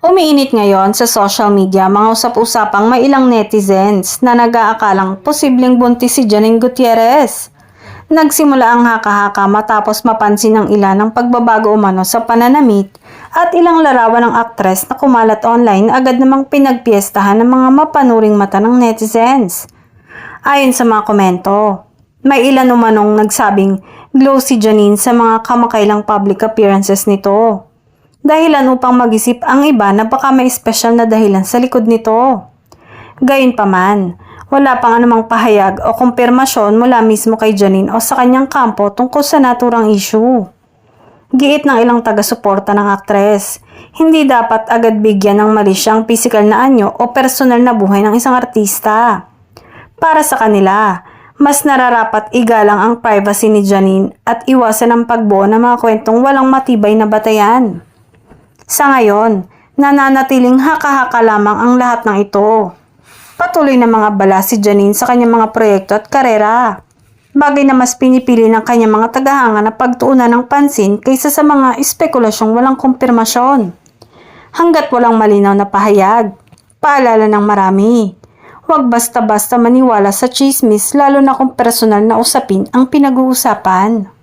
Umiinit ngayon sa social media mga usap-usapang may ilang netizens na nag-aakalang posibleng buntis si Janine Gutierrez. Nagsimula ang haka-haka matapos mapansin ng ilan ang pagbabago umano sa pananamit at ilang larawan ng aktres na kumalat online agad namang pinagpiestahan ng mga mapanuring mata ng netizens. Ayon sa mga komento, may ilan umanong nagsabing glow si Janine sa mga kamakailang public appearances nito. Dahilan upang mag-isip ang iba na baka may espesyal na dahilan sa likod nito. Gayunpaman, wala pang anumang pahayag o kumpirmasyon mula mismo kay Janine o sa kanyang kampo tungkol sa naturang issue. Giit ng ilang taga-suporta ng aktres, hindi dapat agad bigyan ng mali siyang pisikal na anyo o personal na buhay ng isang artista. Para sa kanila, mas nararapat igalang ang privacy ni Janine at iwasan ang pagbuo ng mga kwentong walang matibay na batayan. Sa ngayon, nananatiling haka-haka lamang ang lahat ng ito. Patuloy na mga bala si Janine sa kanyang mga proyekto at karera. Bagay na mas pinipili ng kanyang mga tagahanga na pagtuunan ng pansin kaysa sa mga espekulasyong walang kumpirmasyon. Hanggat walang malinaw na pahayag, paalala ng marami. Huwag basta-basta maniwala sa chismis lalo na kung personal na usapin ang pinag-uusapan.